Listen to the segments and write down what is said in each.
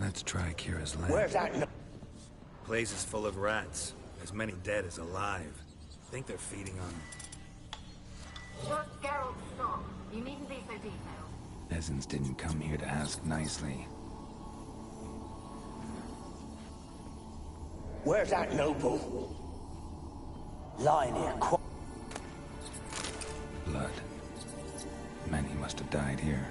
Let's try Kira's land. Where's that? Place is full of rats. As many dead as alive. Think they're feeding on... Just Geralt, stop. You needn't be so detailed. Peasants didn't come here to ask nicely. Where's that noble? Lying here, Blood. Many must have died here.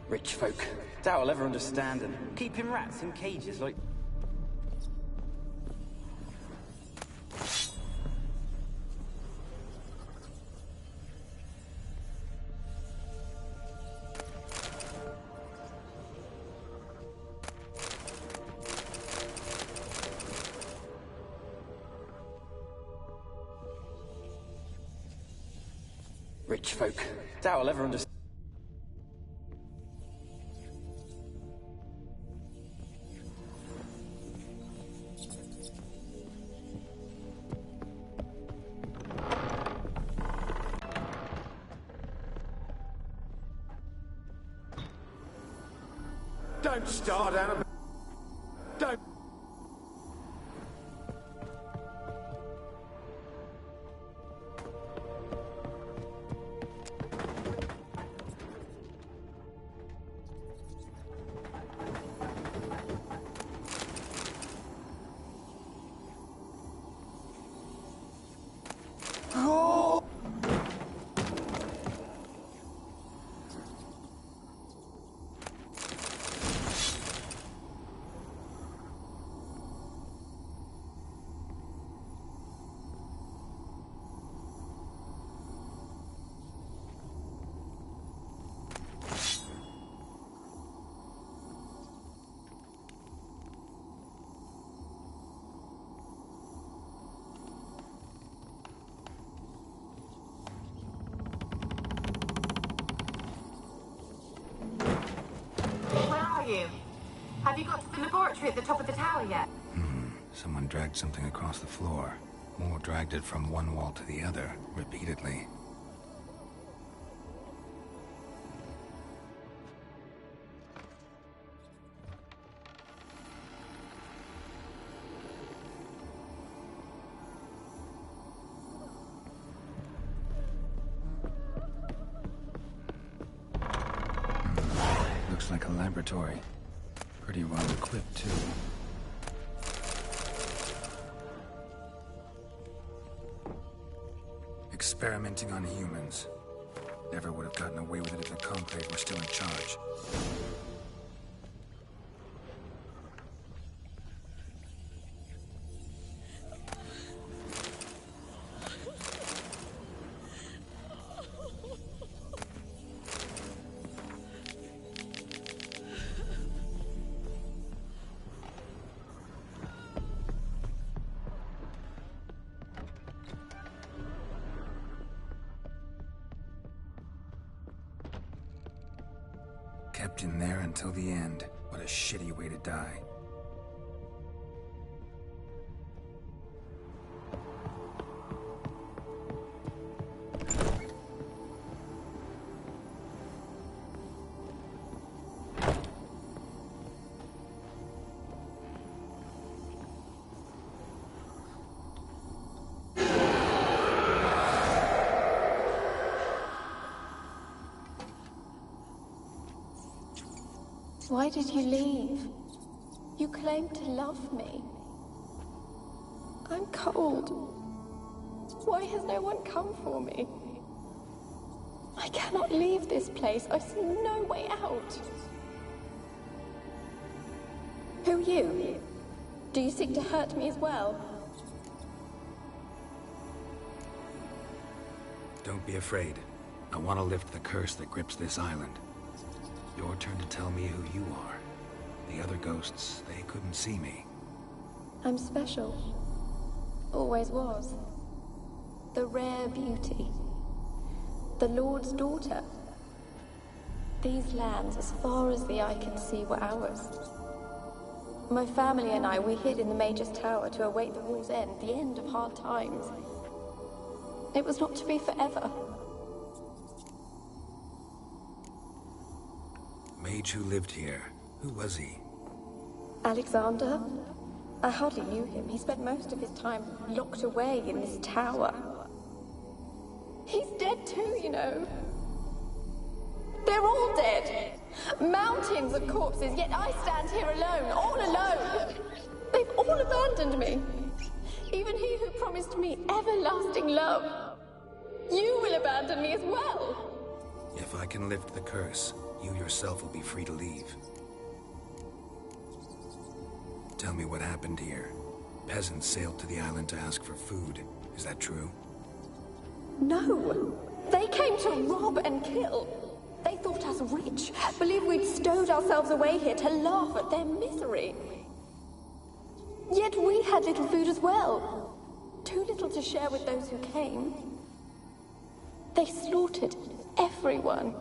Rich folk. Doubt I'll ever understand them. Keeping rats in cages like... Rich folk. Doubt I'll ever understand. Don't start, Annabelle. Don't. Have you got to the laboratory at the top of the tower yet? Someone dragged something across the floor. More dragged it from one wall to the other, repeatedly. Looks like a laboratory. Pretty well equipped, too. Experimenting on humans. Never would have gotten away with it if the Conclave were still in charge. Kept in there until the end. What a shitty way to die. Why did you leave? You claimed to love me. I'm cold. Why has no one come for me? I cannot leave this place. I see no way out. Who are you? Do you seek to hurt me as well? Don't be afraid. I want to lift the curse that grips this island. Your turn to tell me who you are. The other ghosts, they couldn't see me. I'm special. Always was. The rare beauty. The Lord's daughter. These lands, as far as the eye can see, were ours. My family and I, we hid in the Major's tower to await the war's end, the end of hard times. It was not to be forever. Mage who lived here. Who was he? Alexander? I hardly knew him. He spent most of his time locked away in this tower. He's dead too, you know. They're all dead. Mountains of corpses, yet I stand here alone, all alone. They've all abandoned me. Even he who promised me everlasting love. You will abandon me as well. If I can lift the curse, you yourself will be free to leave. Tell me what happened here. Peasants sailed to the island to ask for food. Is that true? No. They came to rob and kill. They thought us rich, believed we'd stowed ourselves away here to laugh at their misery. Yet we had little food as well. Too little to share with those who came. They slaughtered everyone.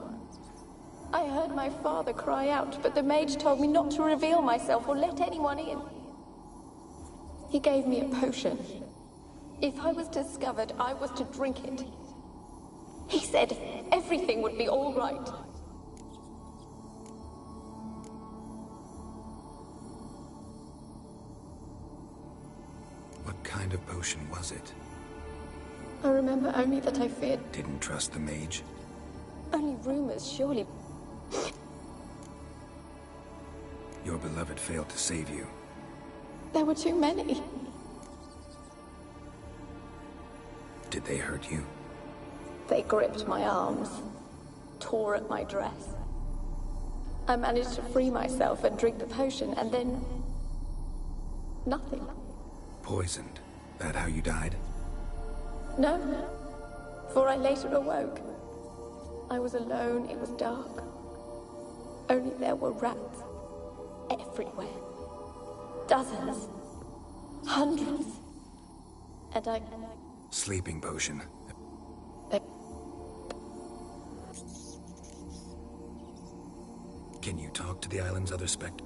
I heard my father cry out, but the mage told me not to reveal myself or let anyone in. He gave me a potion. If I was discovered, I was to drink it. He said everything would be all right. What kind of potion was it? I remember only that I feared. Didn't trust the mage? Only rumors, surely. Your beloved failed to save you. There were too many. Did they hurt you? They gripped my arms, tore at my dress. I managed to free myself and drink the potion, and then... nothing. Poisoned? That how you died? No, for I later awoke. I was alone, it was dark. Only there were rats everywhere. Dozens. Hundreds. And I... Sleeping potion. They... Can you talk to the island's other spect?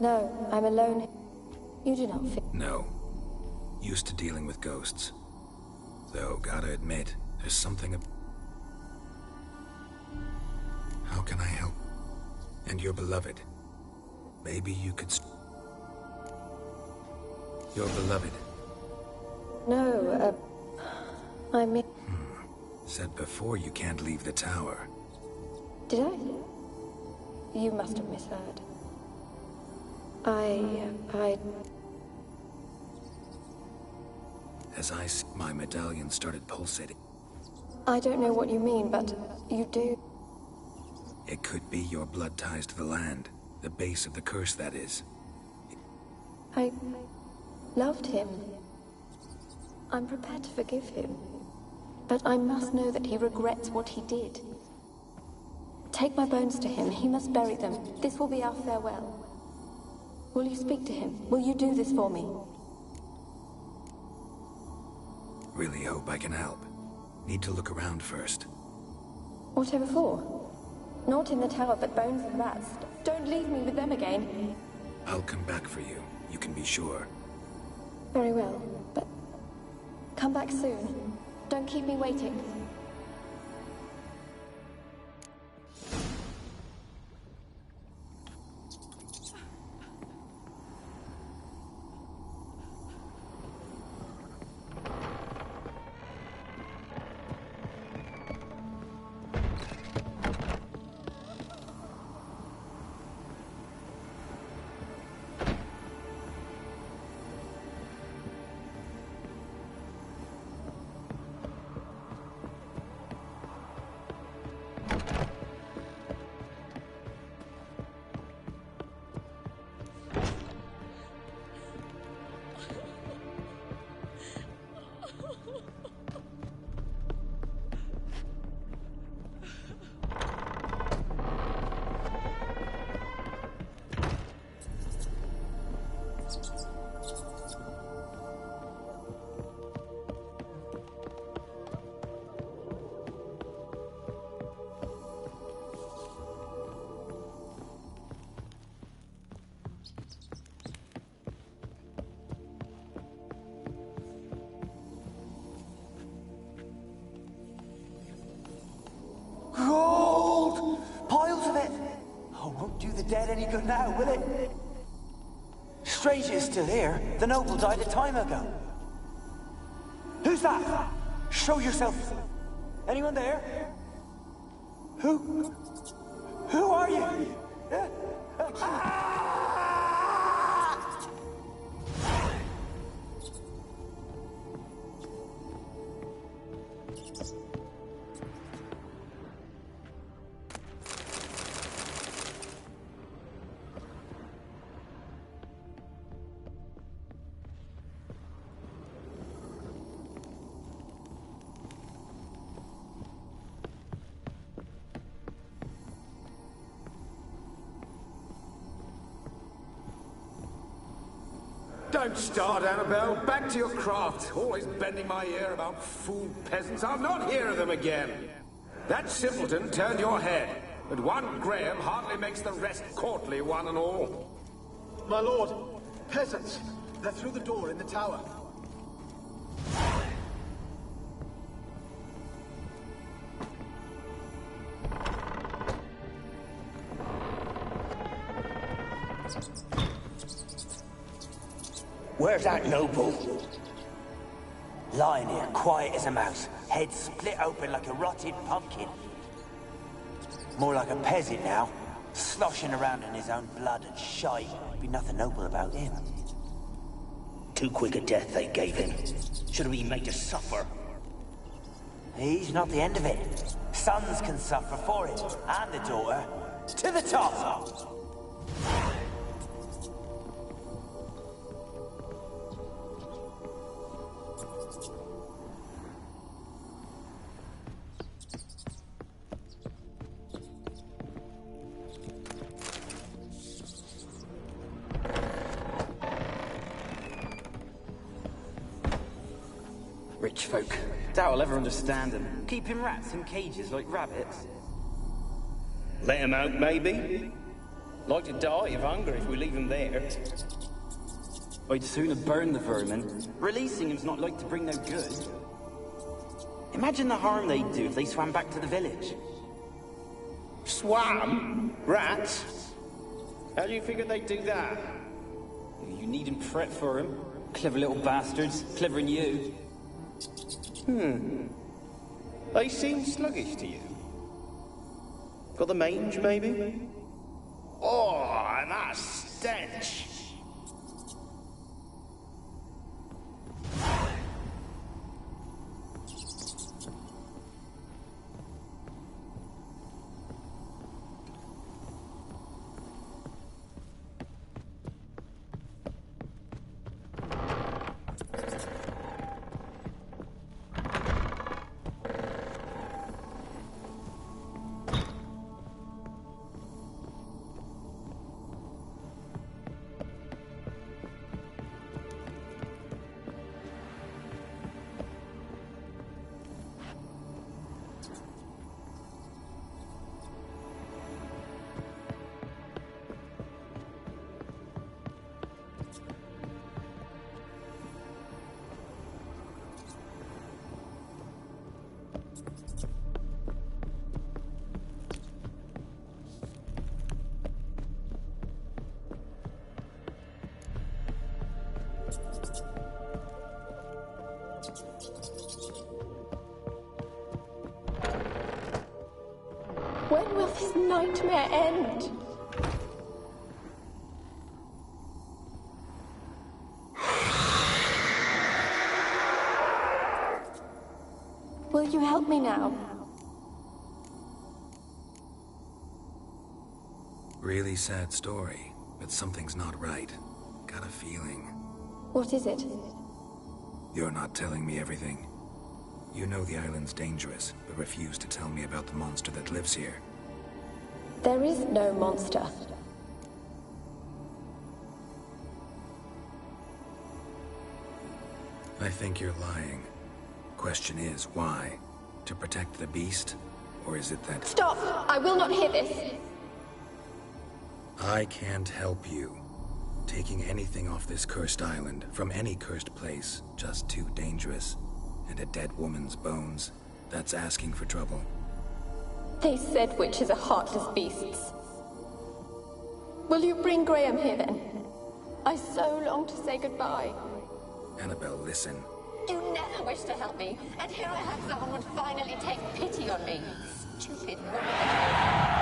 No, I'm alone. You do not fit. No. Used to dealing with ghosts. Though, gotta admit, there's something... How can I help? And your beloved. Maybe you could... Your beloved. No, I mean... Said before you can't leave the tower. Did I? You must have misheard. I... As I see, my medallion started pulsating. I don't know what you mean, but you do. It could be your blood ties to the land. The base of the curse, that is. I loved him. I'm prepared to forgive him. But I must know that he regrets what he did. Take my bones to him. He must bury them. This will be our farewell. Will you speak to him? Will you do this for me? Really hope I can help. Need to look around first. Whatever for? Not in the tower, but bones and rats. Don't leave me with them again. I'll come back for you. You can be sure. Very well, but come back soon. Don't keep me waiting. the dead any good now, will it? Strange it's still here. The noble died a time ago. Who's that? Show yourself. Anyone there? Who are you? Don't start, Annabelle. Back to your craft. Always bending my ear about fool peasants. I'll not hear of them again. That simpleton turned your head, but one Graham hardly makes the rest courtly, one and all. My lord, peasants. They're through the door in the tower. Where's that noble? Lying here, quiet as a mouse, head split open like a rotted pumpkin. More like a peasant now, sloshing around in his own blood and shite. Be nothing noble about him. Too quick a death they gave him. Should have been made to suffer. He's not the end of it. Sons can suffer for it, and the daughter. To the top! Rich folk. Doubt I'll ever understand them. Keeping rats in cages like rabbits. Let him out, maybe? Like to die of hunger if we leave him there. I'd sooner burn the vermin. Releasing him's not like to bring no good. Imagine the harm they'd do if they swam back to the village. Swam? Rats? How do you figure they'd do that? You needn't fret for him. Clever little bastards. Clever than you. They seem sluggish to you. Got the mange, maybe? Oh, and that stench! When will this nightmare end? Will you help me now? Really sad story, but something's not right. Got a feeling. What is it? You're not telling me everything. You know the island's dangerous, but refuse to tell me about the monster that lives here. There is no monster. I think you're lying. Question is, why? To protect the beast? Or is it that... Stop! I will not hear this! I can't help you. Taking anything off this cursed island, from any cursed place, just too dangerous. And a dead woman's bones, that's asking for trouble. They said witches are heartless beasts. Will you bring Graham here then? I so long to say goodbye. Annabelle, listen. You never wished to help me, and here I have someone would finally take pity on me. Stupid woman.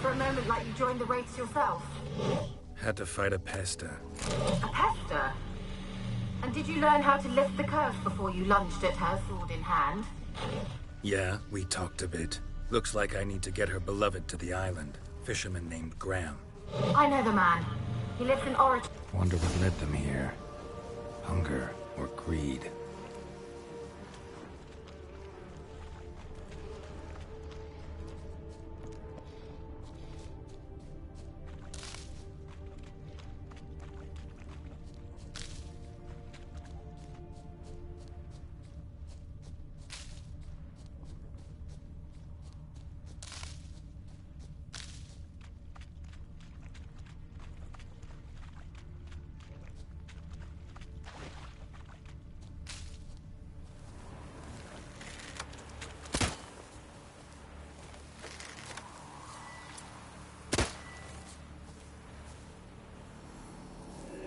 For a moment like you joined the race yourself. Had to fight a pester. A pester? And did you learn how to lift the curse before you lunged at her, sword in hand? Yeah, we talked a bit. Looks like I need to get her beloved to the island. Fisherman named Graham. I know the man. He lives in Origin. Wonder what led them here. Hunger or greed.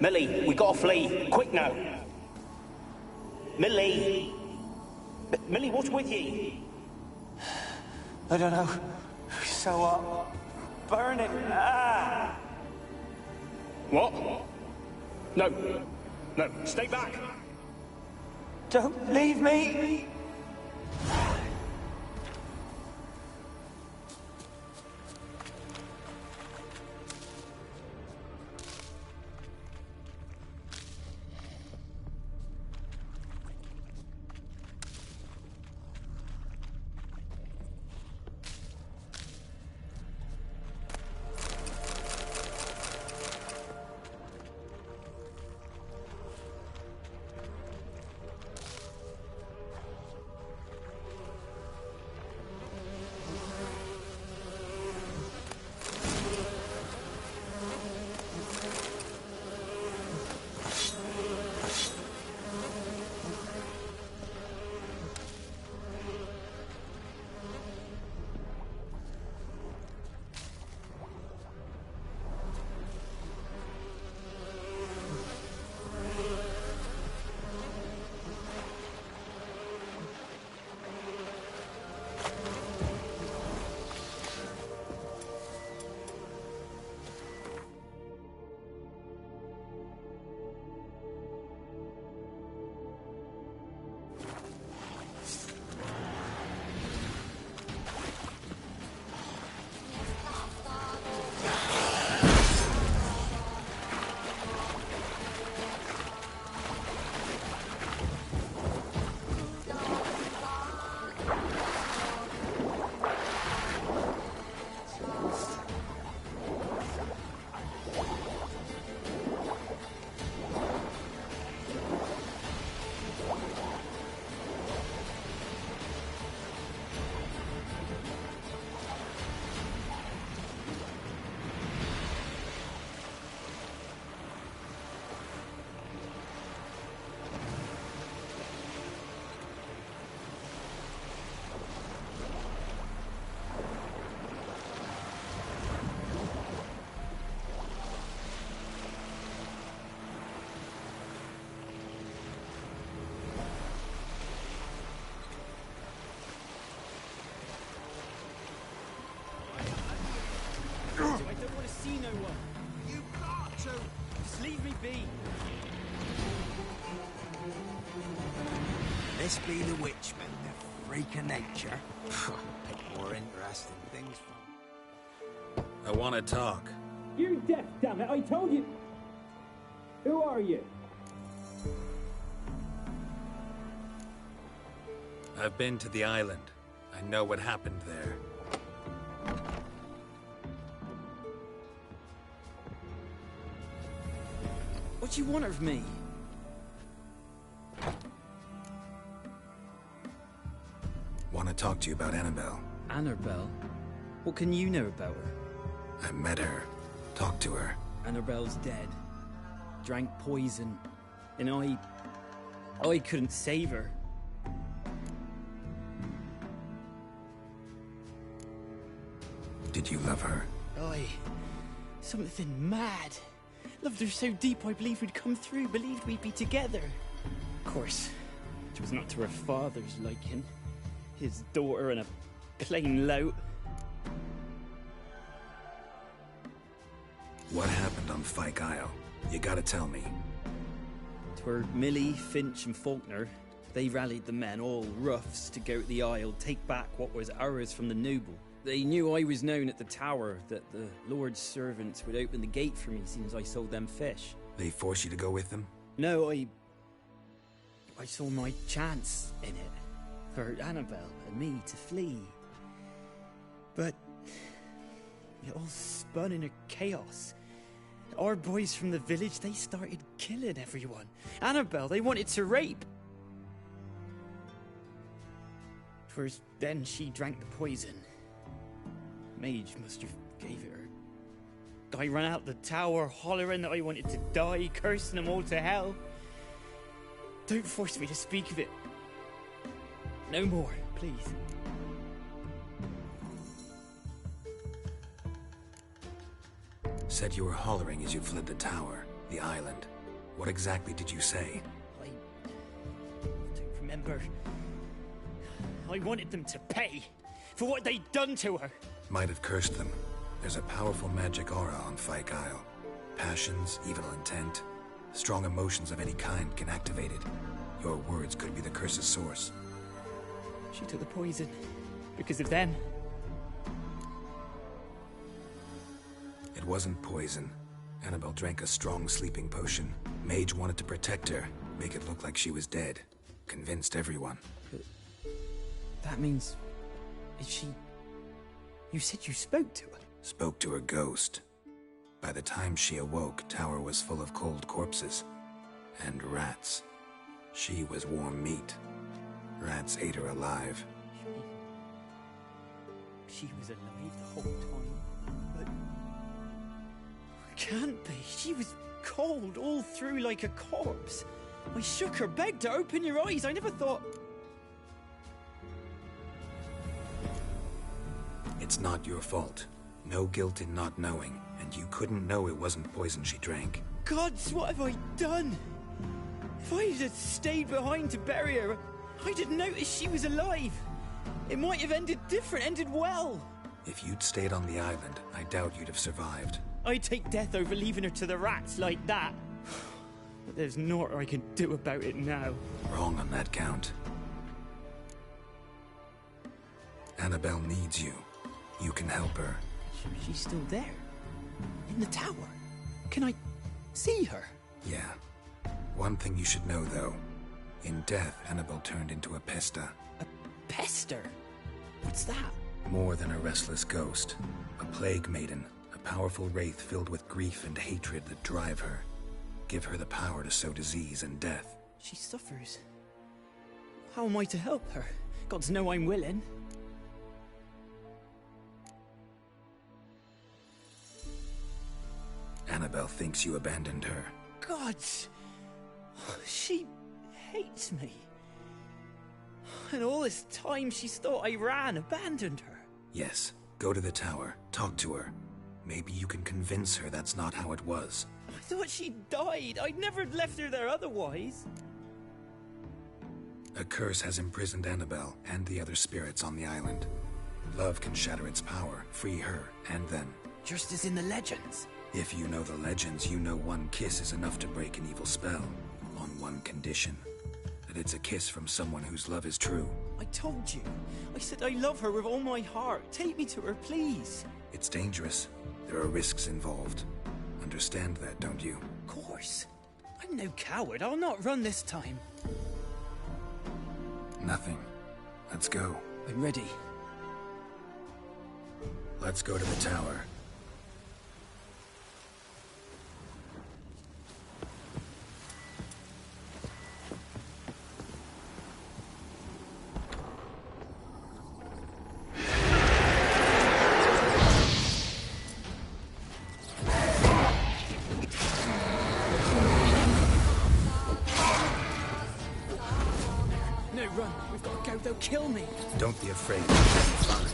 Millie, we gotta flee. Quick now. Millie! Millie, what's with you? I don't know. So burning. Ah! What? No. No, stay back. Don't leave me. see no one. You've got to! Just leave me be. This be the witchman, the freak of nature. Pick more interesting things from. I want to talk. You're deaf, damn it! I told you. Who are you? I've been to the island. I know what happened there. What do you want of me? Want to talk to you about Annabelle. Annabelle? What can you know about her? I met her. Talked to her. Annabelle's dead. Drank poison. And I couldn't save her. Did you love her? Something mad. Loved her so deep I believed we'd come through, believed we'd be together. Of course, it was not to her father's liking. His daughter and a plain lout. What happened on Fyke Isle? You gotta tell me. 'Twere Millie, Finch and Faulkner. They rallied the men, all roughs, to go to the Isle, take back what was ours from the noble. They knew I was known at the tower, that the Lord's servants would open the gate for me soon as I sold them fish. They force you to go with them? No, I saw my chance in it. For Annabelle and me to flee. But it all spun in a chaos. Our boys from the village, they started killing everyone. Annabelle, they wanted to rape. 'Twas then she drank the poison. Mage must have gave it her. I ran out the tower hollering that I wanted to die, cursing them all to hell. Don't force me to speak of it. No more, please. Said you were hollering as you fled the tower, the island. What exactly did you say? I don't remember. I wanted them to pay for what they'd done to her. Might have cursed them. There's a powerful magic aura on Fyke Isle. Passions, evil intent, strong emotions of any kind can activate it. Your words could be the curse's source. She took the poison because of them. It wasn't poison. Annabelle drank a strong sleeping potion. Mage wanted to protect her, make it look like she was dead. Convinced everyone. That means... is she... You said you spoke to her? Spoke to her ghost. By the time she awoke, Tower was full of cold corpses. And rats. She was warm meat. Rats ate her alive. She was alive the whole time, but... Can't be. She was cold all through like a corpse. I shook her, begged her, open your eyes. I never thought... It's not your fault. No guilt in not knowing, and you couldn't know it wasn't poison she drank. Gods, what have I done? If I had stayed behind to bury her, I didn't notice she was alive. It might have ended different, ended well. If you'd stayed on the island, I doubt you'd have survived. I'd take death over leaving her to the rats like that. But there's naught I can do about it now. Wrong on that count. Annabelle needs you. You can help her. She's still there. In the tower. Can I see her? Yeah. One thing you should know, though. In death, Annabelle turned into a pesta. A pester? What's that? More than a restless ghost. A plague maiden. A powerful wraith filled with grief and hatred that drive her. Give her the power to sow disease and death. She suffers. How am I to help her? Gods know I'm willing. Annabelle thinks you abandoned her. Gods! She hates me. And all this time she's thought I ran, abandoned her. Yes. Go to the tower. Talk to her. Maybe you can convince her that's not how it was. I thought she died. I'd never left her there otherwise. A curse has imprisoned Annabelle and the other spirits on the island. Love can shatter its power, free her and them. just as in the legends. If you know the legends, you know one kiss is enough to break an evil spell. On one condition. That it's a kiss from someone whose love is true. I told you. I said I love her with all my heart. Take me to her, please. It's dangerous. There are risks involved. Understand that, don't you? Of course. I'm no coward. I'll not run this time. Nothing. Let's go. I'm ready. Let's go to the tower. No, run. We've got to go. They'll kill me. Don't be afraid. You'll be fine.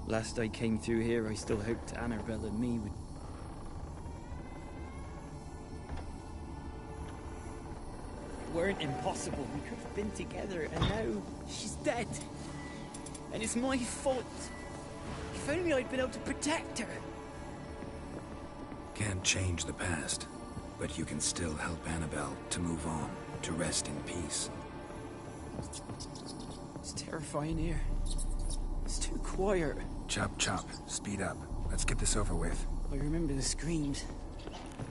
Last I came through here, I still hoped Annabelle and me would... weren't impossible. We could have been together, and now she's dead. And it's my fault. If only I'd been able to protect her. Can't change the past, but you can still help Annabelle to move on, to rest in peace. It's terrifying here. It's too quiet. Chop, chop. Speed up. Let's get this over with. I remember the screams.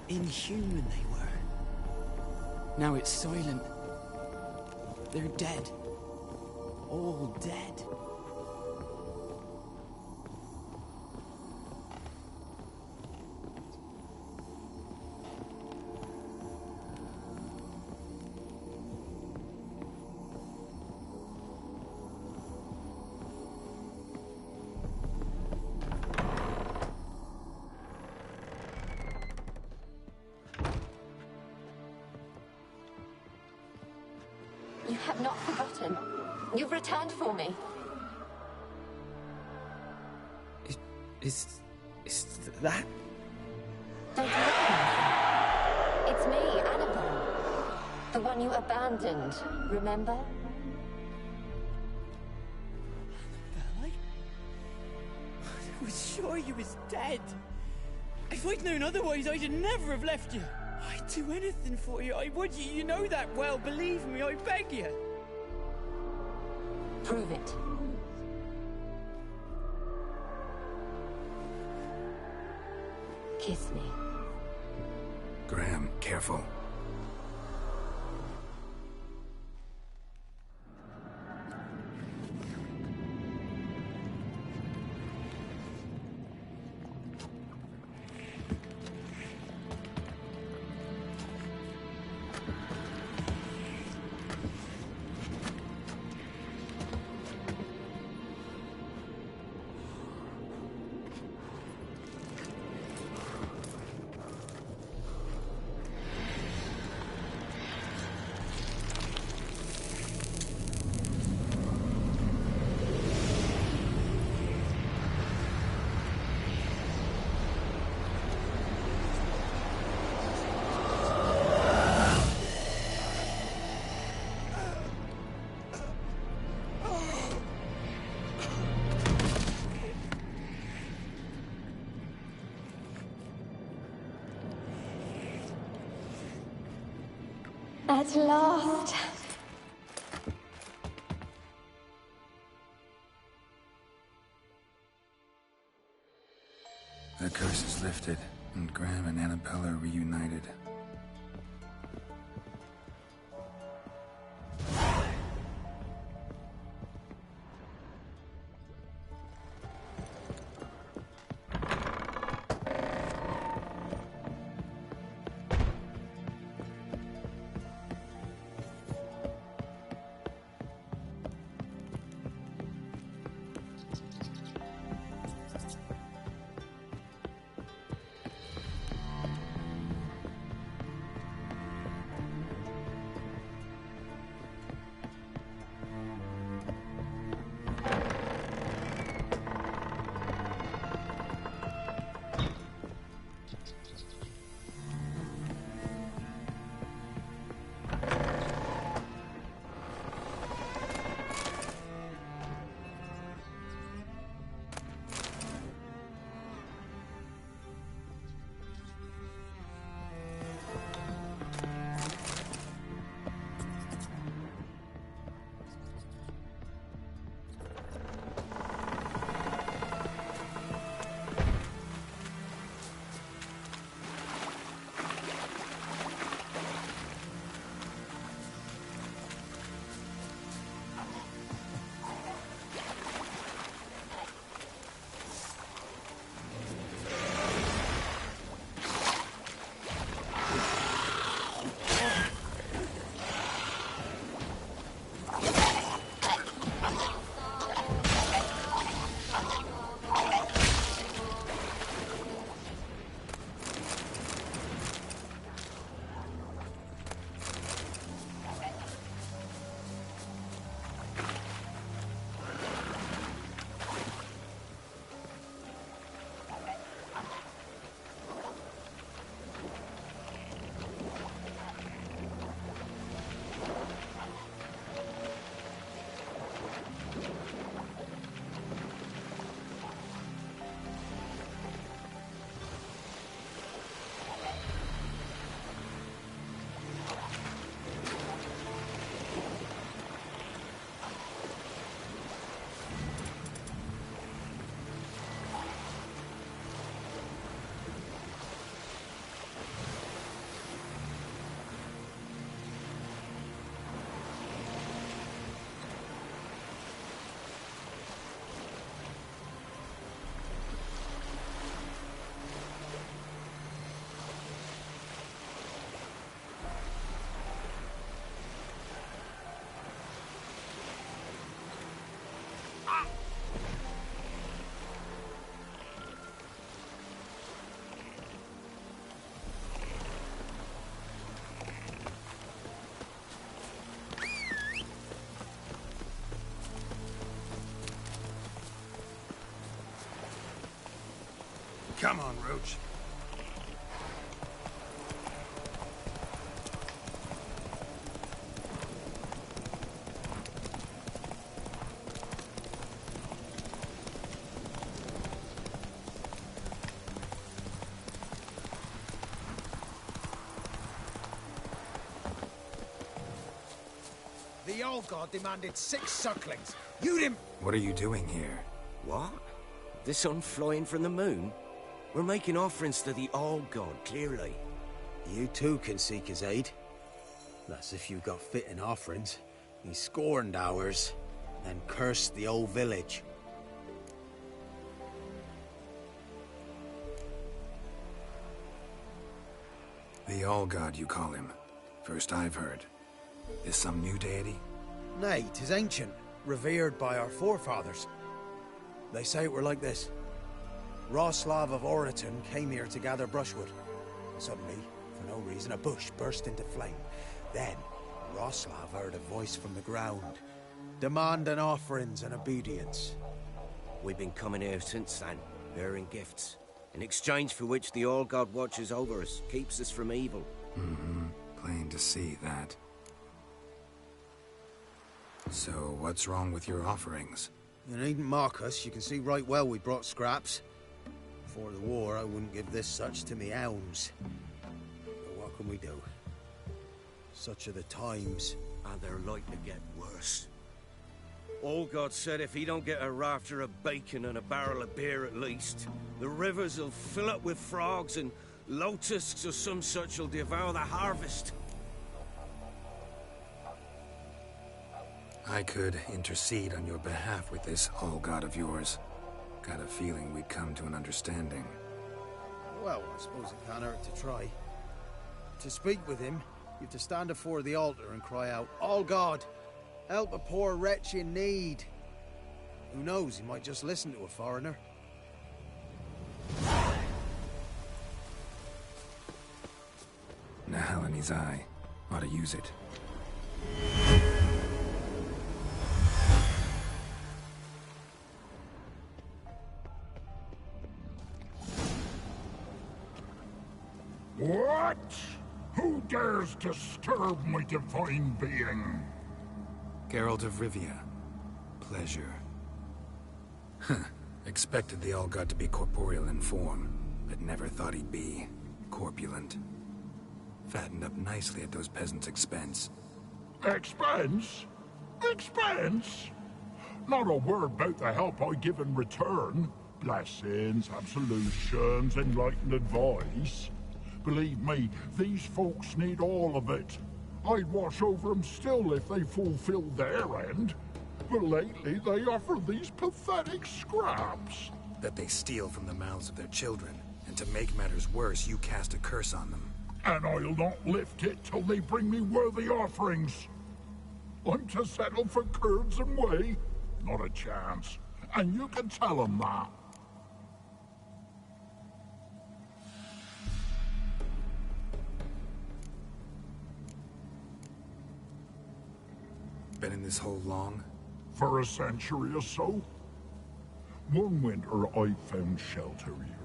Inhuman they were. Now it's silent. They're dead. All dead. You have not forgotten. You've returned for me. Is that? Don't look at me. It's me, Annabelle. The one you abandoned, remember? I was sure you was dead. If I'd known otherwise, I'd never have left you. I'd do anything for you. I would. You know that well. Believe me, I beg you. Prove it. Kiss me. Graham, careful. At last. The curse is lifted, and Graham and Annabelle are reunited. Come on, Roach. The old god demanded 6 sucklings. You didn't... What are you doing here? What? The sun flying from the moon? We're making offerings to the old god, clearly. You too can seek his aid. That's if you got fitting offerings. He scorned ours, then cursed the old village. The All-God, you call him. First I've heard. Is some new deity? Nay, 'tis ancient, revered by our forefathers. They say it were like this. Roslav of Oriton came here to gather brushwood. Suddenly, for no reason, a bush burst into flame. Then, Roslav heard a voice from the ground, demanding offerings and obedience. We've been coming here since then, bearing gifts, in exchange for which the All-God watches over us, keeps us from evil. Mm-hmm. Plain to see that. So, what's wrong with your offerings? You needn't mock us. You can see right well we brought scraps. Before the war, I wouldn't give this such to me hounds. But what can we do? Such are the times. And they're like to get worse. All God said if he don't get a rafter of bacon and a barrel of beer at least, the rivers will fill up with frogs and locusts or some such will devour the harvest. I could intercede on your behalf with this All-God of yours. Got a feeling we'd come to an understanding. Well, I suppose it can't hurt to try. To speak with him, you have to stand before the altar and cry out, All God, help a poor wretch in need. Who knows, he might just listen to a foreigner. Now in his eye. Ought to use it. What? Who dares disturb my divine being? Geralt of Rivia. Pleasure. Expected the All-God to be corporeal in form, but never thought he'd be corpulent. Fattened up nicely at those peasants' expense. Expense? Expense? Not a word about the help I give in return. Blessings, absolutions, enlightened advice. Believe me, these folks need all of it. I'd watch over them still if they fulfilled their end. But lately they offer these pathetic scraps. That they steal from the mouths of their children, and to make matters worse, you cast a curse on them. And I'll not lift it till they bring me worthy offerings. I'm to settle for curds and whey? Not a chance. And you can tell them that. Been in this hole long? For a century or so. One winter I found shelter here.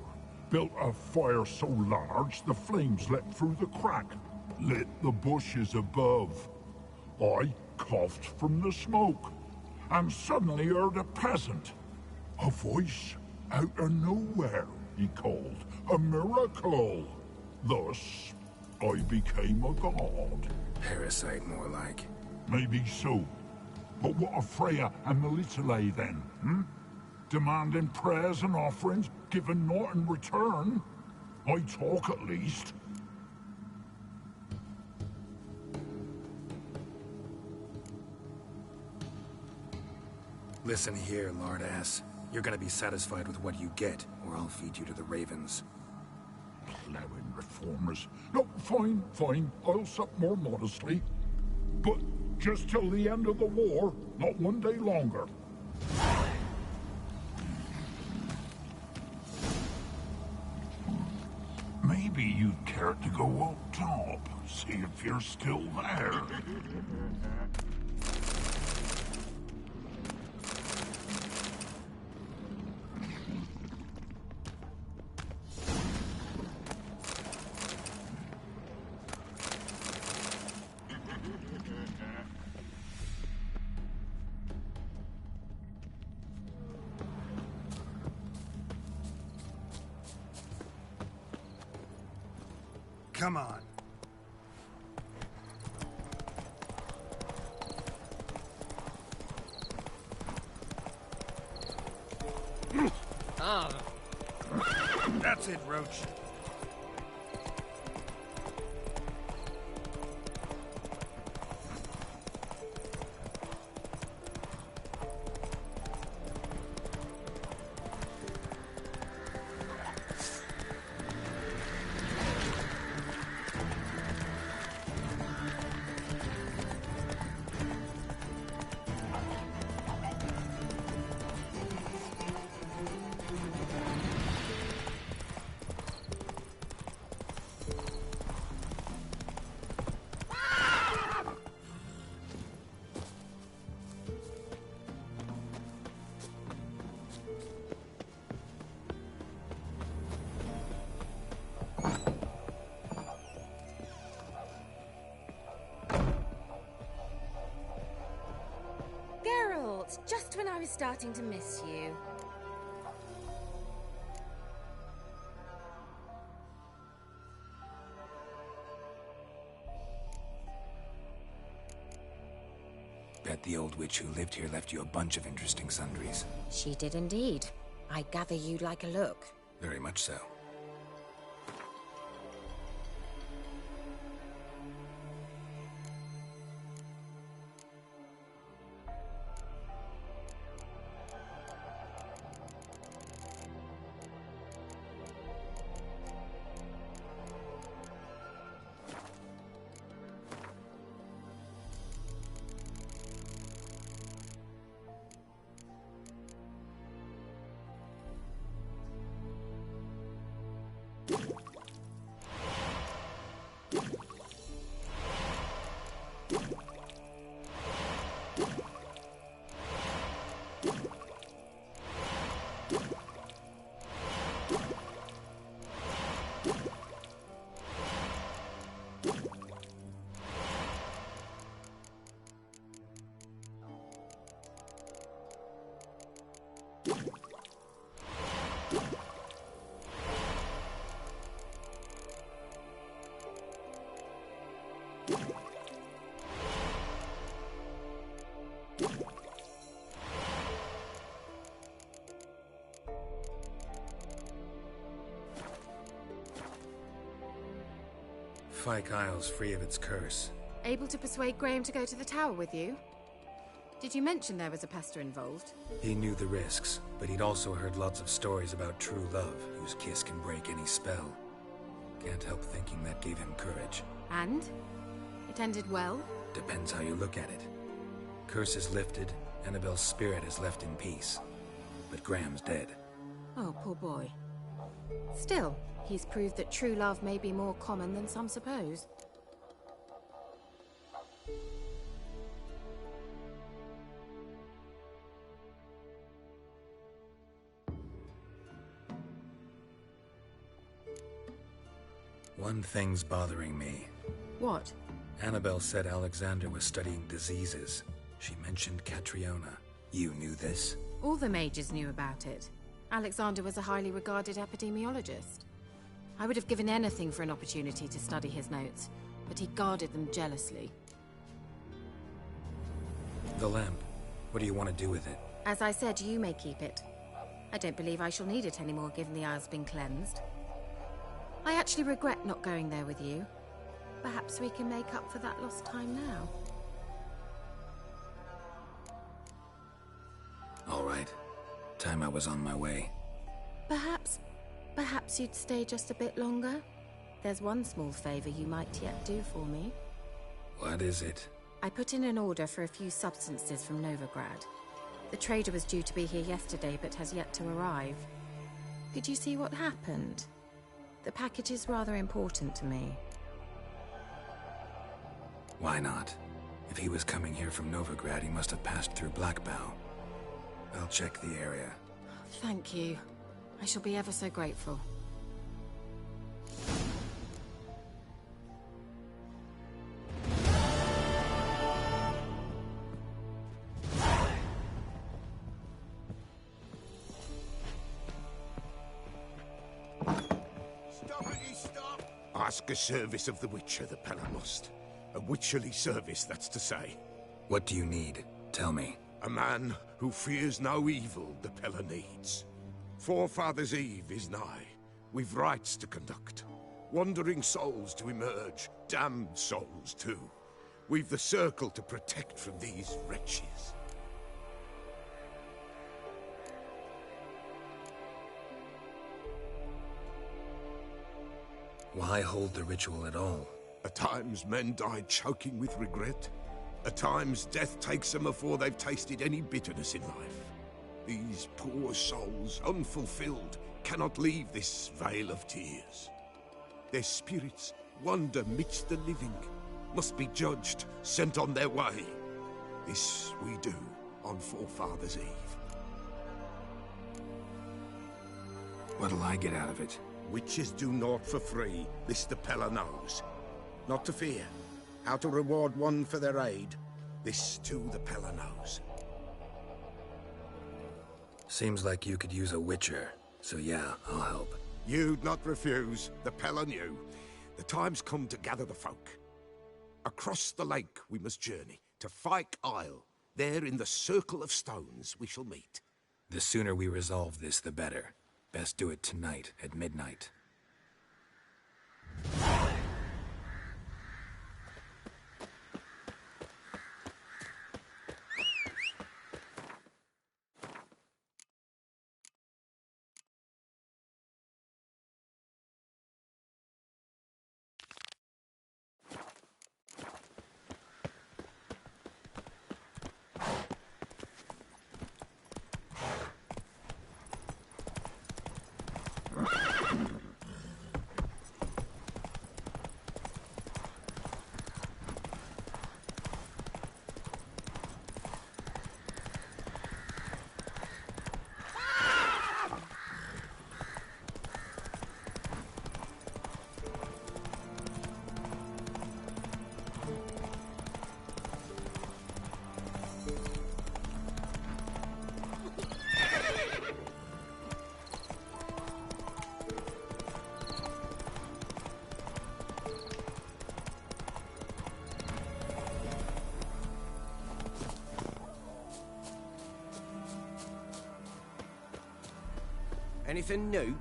Built a fire so large the flames leapt through the crack, lit the bushes above. I coughed from the smoke, and suddenly heard a peasant. A voice out of nowhere, he called. A miracle. Thus, I became a god. Parasite, more like. Maybe so. But what of Freya and Melitele then, Demanding prayers and offerings, giving naught in return? I talk at least. Listen here, lard-ass. You're gonna be satisfied with what you get, or I'll feed you to the ravens. Plowing reformers. No, fine, fine. I'll sup more modestly. But just till the end of the war, not one day longer. Maybe you'd care to go up top, see if you're still there. Come on. Ah. That's it, Roach. Geralt, just when I was starting to miss you. Bet the old witch who lived here left you a bunch of interesting sundries. She did indeed. I gather you'd like a look. Very much so. Fyke Isle's free of its curse. Able to persuade Graham to go to the tower with you? Did you mention there was a pester involved? He knew the risks, but he'd also heard lots of stories about true love, whose kiss can break any spell. Can't help thinking that gave him courage. And? It ended well? Depends how you look at it. Curse is lifted, Annabelle's spirit is left in peace. But Graham's dead. Oh, poor boy. Still, he's proved that true love may be more common than some suppose. One thing's bothering me. What? Annabelle said Alexander was studying diseases. She mentioned Catriona. You knew this? All the mages knew about it. Alexander was a highly regarded epidemiologist. I would have given anything for an opportunity to study his notes, but he guarded them jealously. The lamp. What do you want to do with it? As I said, you may keep it. I don't believe I shall need it anymore, given the Isle's been cleansed. I actually regret not going there with you. Perhaps we can make up for that lost time now. All right. Time I was on my way. Perhaps you'd stay just a bit longer? There's one small favor you might yet do for me. What is it? I put in an order for a few substances from Novigrad. The trader was due to be here yesterday, but has yet to arrive. Could you see what happened? The package is rather important to me. Why not? If he was coming here from Novigrad, he must have passed through Blackbow. I'll check the area. Thank you. I shall be ever so grateful. a service of the Witcher, the Pella must. A witcherly service, that's to say. What do you need? Tell me. A man who fears no evil the Pella needs. Forefathers' Eve is nigh. We've rites to conduct. Wandering souls to emerge. Damned souls, too. We've the circle to protect from these wretches. Why hold the ritual at all? At times men die choking with regret. At times death takes them before they've tasted any bitterness in life. These poor souls, unfulfilled, cannot leave this vale of tears. Their spirits wander midst the living, must be judged, sent on their way. This we do on Forefathers' Eve. What'll I get out of it? Witches do naught for free, this the Pella knows. Not to fear. How to reward one for their aid, this too the Pella knows. Seems like you could use a witcher, so yeah, I'll help. You'd not refuse, the Pella knew. The time's come to gather the folk. Across the lake we must journey, to Fyke Isle. There in the circle of stones we shall meet. The sooner we resolve this, the better. Best do it tonight, at midnight. Anything new?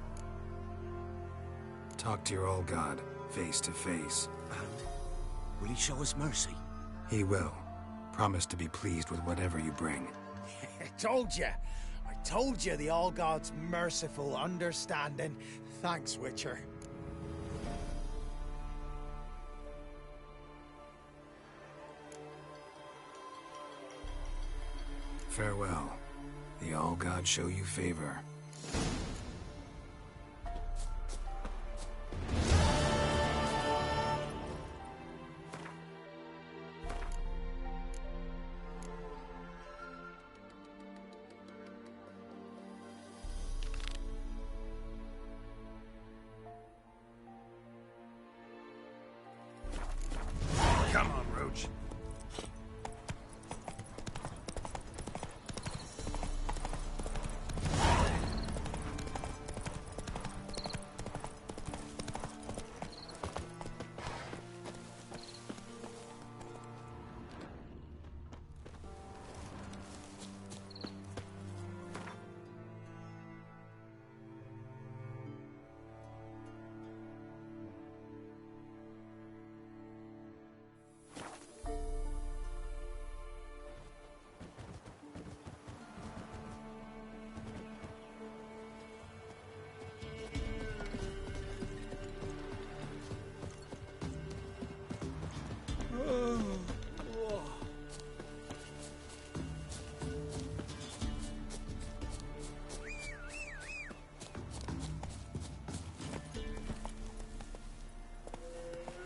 Talk to your old god, face to face. And will he show us mercy? He will. Promise to be pleased with whatever you bring. I told you the All-God's merciful, understanding. Thanks, Witcher. Farewell. The All-God show you favor. Come on, Roach.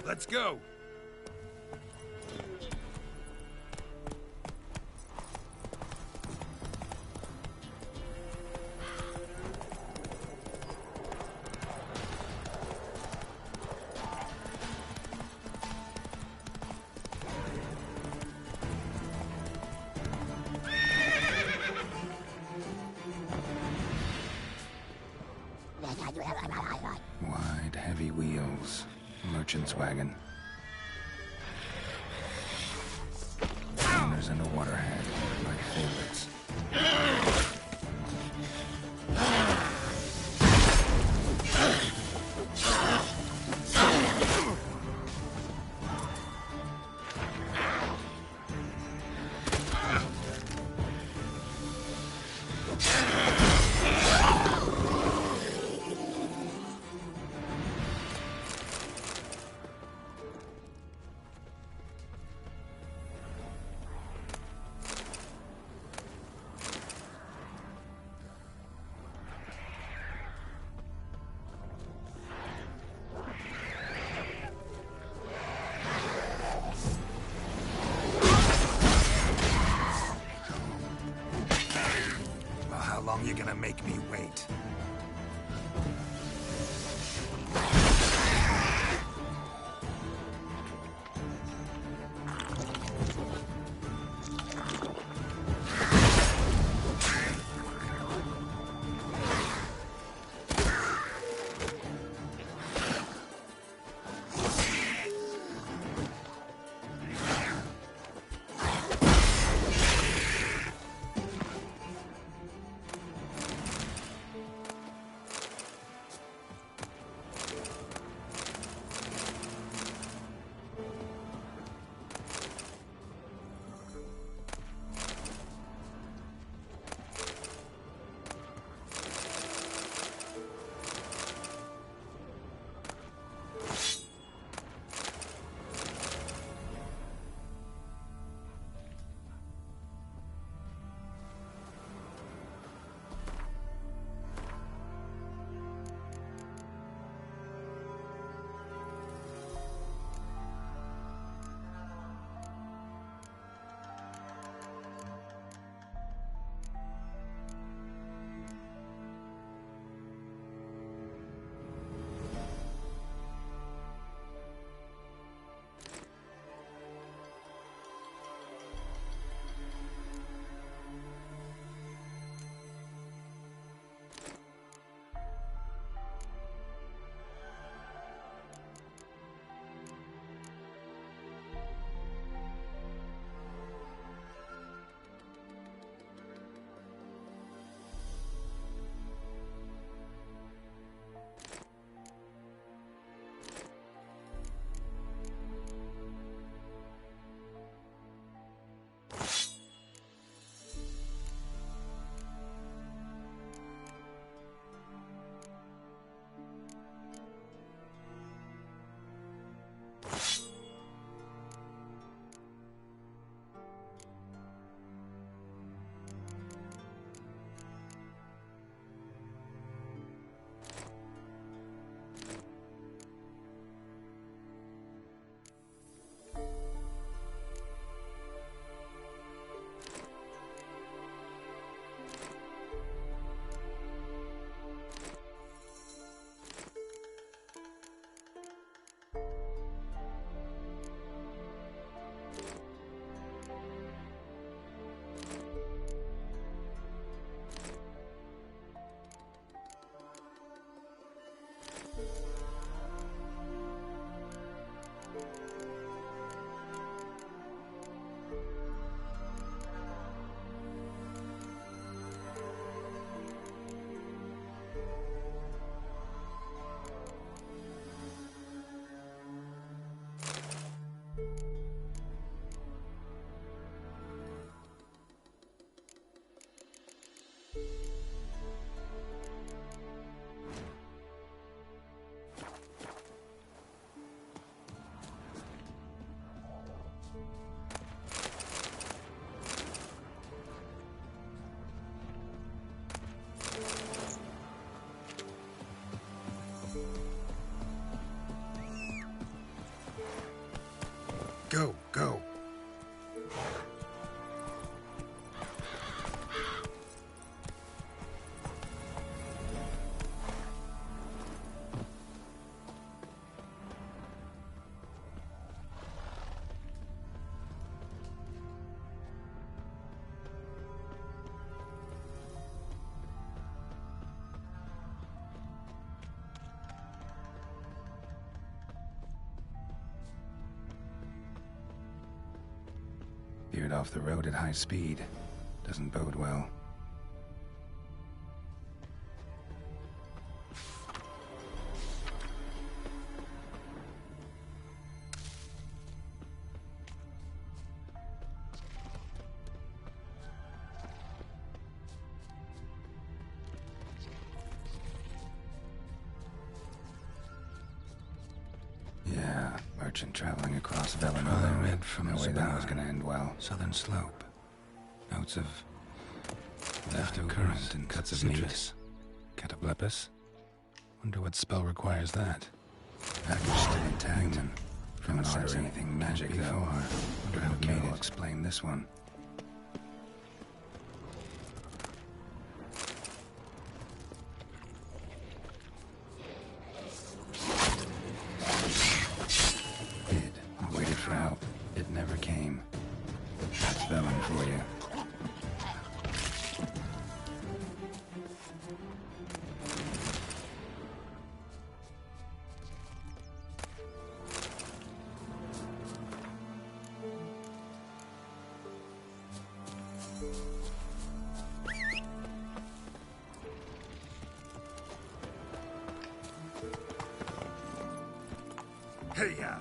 Let's go. Wide, heavy wheels. wagon. Runners and a waterhead, my favorites. How long you gonna make me wait? Go, go. veered off the road at high speed. Doesn't bode well. Yeah, merchant traveling across Vellinor. Read from no way that was gonna end well. Southern slope. Notes of current and cuts of citrus. Cataplepis? Wonder what spell requires that. Package still intact. Human. From an artery. Anything magic though. Wonder how Kate will explain this one. I waited for help. It never came. That's Vellin for you. Hey-ya!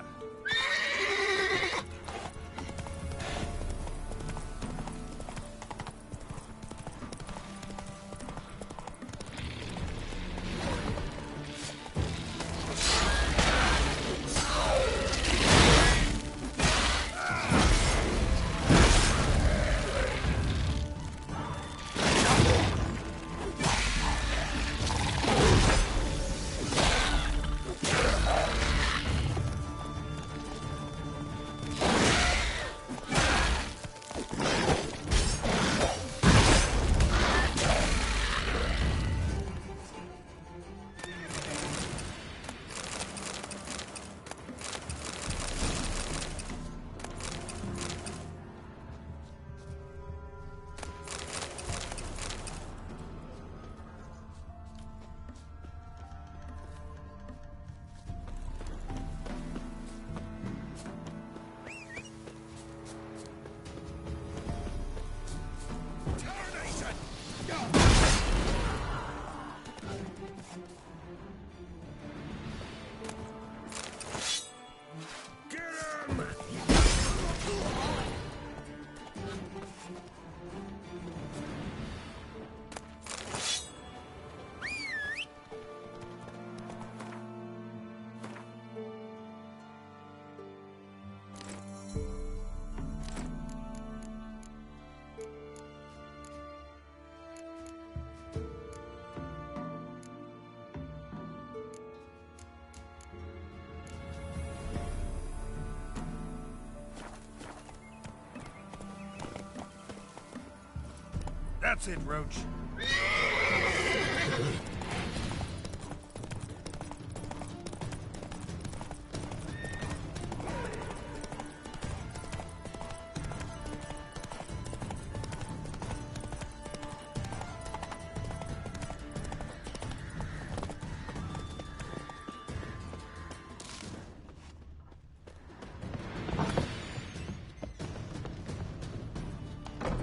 That's it, Roach.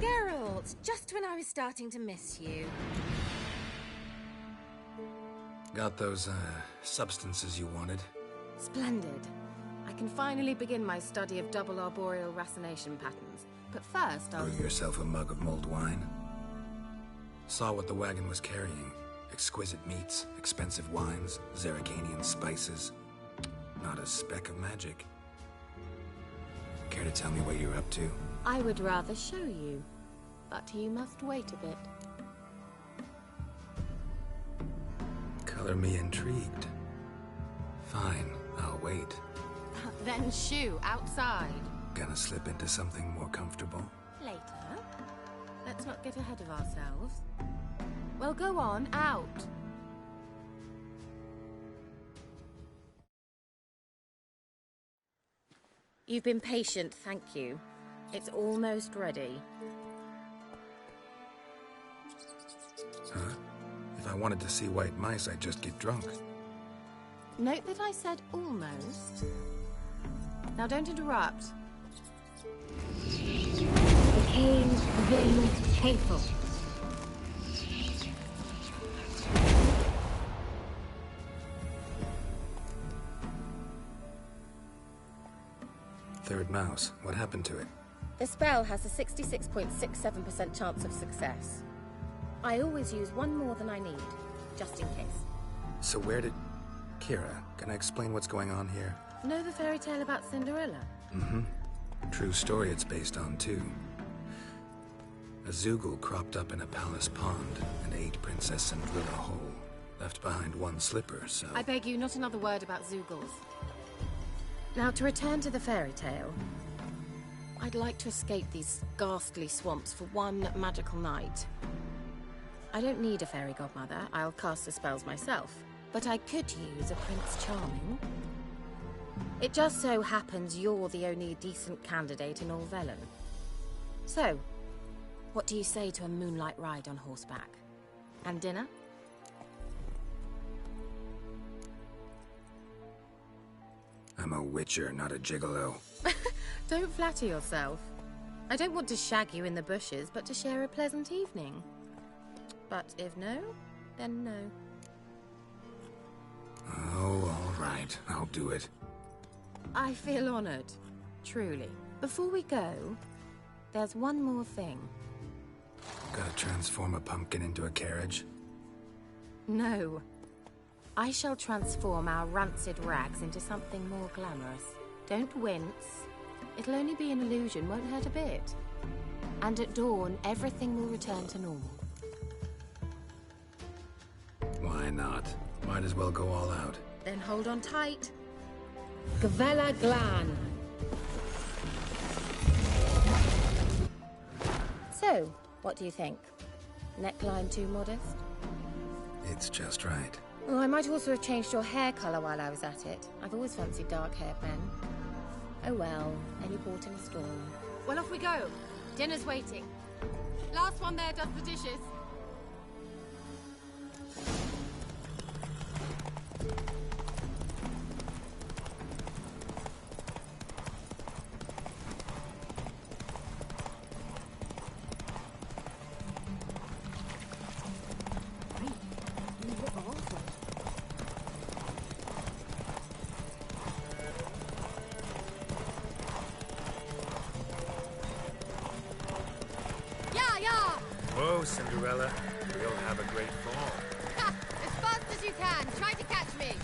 Geralt, just when I was starting to miss you. Got those, substances you wanted? Splendid. I can finally begin my study of double arboreal racination patterns. But first, I'll... Brew yourself a mug of mulled wine. Saw what the wagon was carrying. Exquisite meats, expensive wines, Zerrikanian spices. Not a speck of magic. Care to tell me what you're up to? I would rather show you, but you must wait a bit. Color me intrigued. Fine, I'll wait. Then shoo, outside. Gonna slip into something more comfortable? Later. Let's not get ahead of ourselves. Well, go on, out. You've been patient, thank you. It's almost ready. Huh? If I wanted to see white mice, I'd just get drunk. Note that I said almost. Now don't interrupt. Pain, Vim, Hateful. Third mouse. What happened to it? The spell has a 66.67% chance of success. I always use one more than I need, just in case. So where did... Kira, can I explain what's going on here? Know the fairy tale about Cinderella? Mm-hmm. True story it's based on, too. A Zoogle cropped up in a palace pond and ate Princess Cinderella whole. Left behind one slipper, so... I beg you, not another word about Zoogles. Now, to return to the fairy tale, I'd like to escape these ghastly swamps for one magical night. I don't need a fairy godmother, I'll cast the spells myself, but I could use a Prince Charming. It just so happens you're the only decent candidate in all Velen. So, what do you say to a moonlight ride on horseback? And dinner? I'm a witcher, not a gigolo. Don't flatter yourself. I don't want to shag you in the bushes, but to share a pleasant evening. But if no, then no. Oh, all right. I'll do it. I feel honored. Truly. Before we go, there's one more thing. Gotta transform a pumpkin into a carriage? No. I shall transform our rancid rags into something more glamorous. Don't wince. It'll only be an illusion, won't hurt a bit. And at dawn, everything will return to normal. Why not? Might as well go all out. Then hold on tight. Gvella Glan. So, what do you think? Neckline too modest? It's just right. Well, I might also have changed your hair colour while I was at it. I've always fancied dark-haired men. Oh well, any port in a storm. Well, off we go. Dinner's waiting. Last one there does the dishes. Whoa, Cinderella. We'll have a great fall. Ha! As fast as you can. Try to catch me.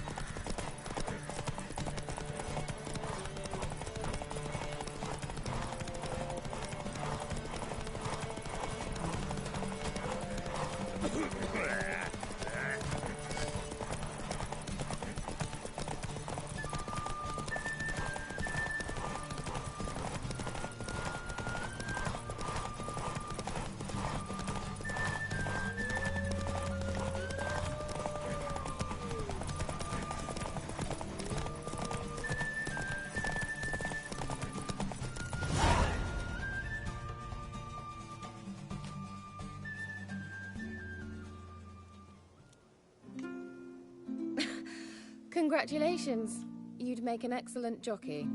Congratulations. You'd make an excellent jockey.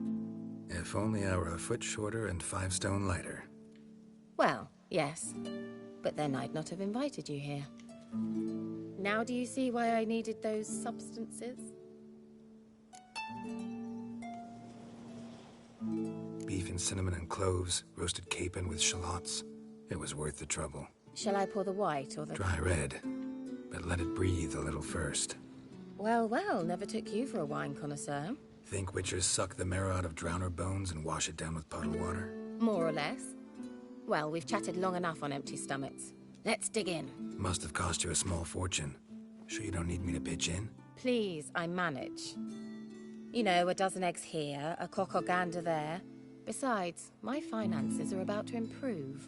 If only I were a foot shorter and 5 stone lighter. Well, yes. But then I'd not have invited you here. Now do you see why I needed those substances? Beef and cinnamon and cloves, roasted capon with shallots. It was worth the trouble. Shall I pour the white or the... Dry red, but let it breathe a little first. Well, well, never took you for a wine connoisseur. Think witchers suck the marrow out of drowner bones and wash it down with puddle water? More or less. Well, we've chatted long enough on empty stomachs. Let's dig in. Must have cost you a small fortune. Sure you don't need me to pitch in? Please, I manage. You know, a dozen eggs here, a cock or gander there. Besides, my finances are about to improve.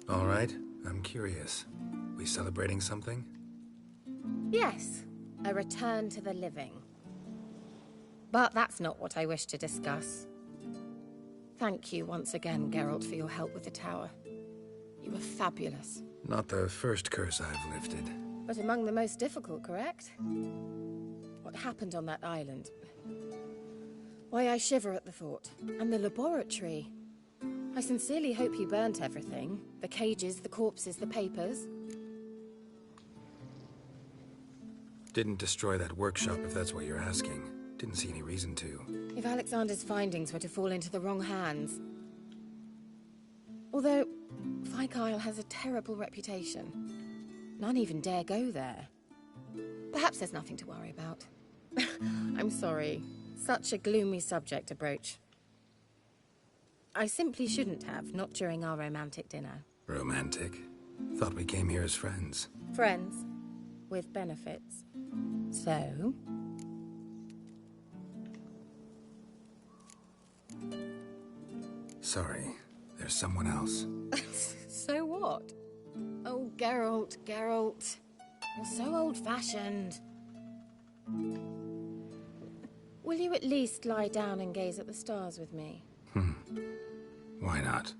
All right, I'm curious. We celebrating something? Yes, a return to the living. But that's not what I wish to discuss. Thank you once again, Geralt, for your help with the tower. You were fabulous. Not the first curse I've lifted. But among the most difficult, correct? What happened on that island? Why, I shiver at the thought. And the laboratory. I sincerely hope you burnt everything. The cages, the corpses, the papers. Didn't destroy that workshop, if that's what you're asking. Didn't see any reason to. If Alexander's findings were to fall into the wrong hands... Although, Vikyle has a terrible reputation. None even dare go there. Perhaps there's nothing to worry about. I'm sorry. Such a gloomy subject to broach. I simply shouldn't have, not during our romantic dinner. Romantic? Thought we came here as friends. Friends. With benefits. So... Sorry. There's someone else. So what? Oh, Geralt, Geralt. You're so old-fashioned. Will you at least lie down and gaze at the stars with me? Why not?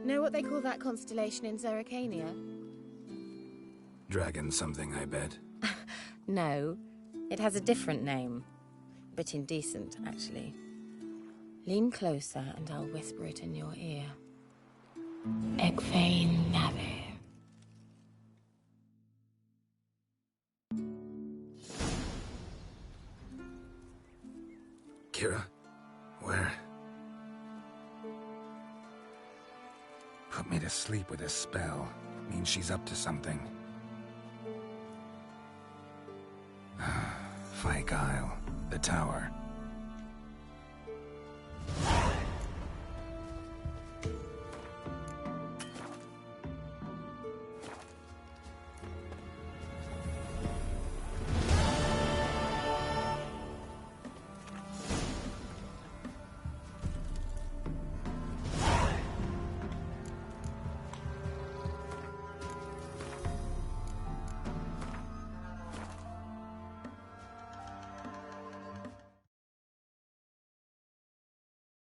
Know what they call that constellation in Zerrikania? Dragon something, I bet. No, it has a different name. A bit indecent, actually. Lean closer and I'll whisper it in your ear. Egfain Nave. Kira? Where? Put me to sleep with a spell. Means she's up to something. Vikyle, the tower.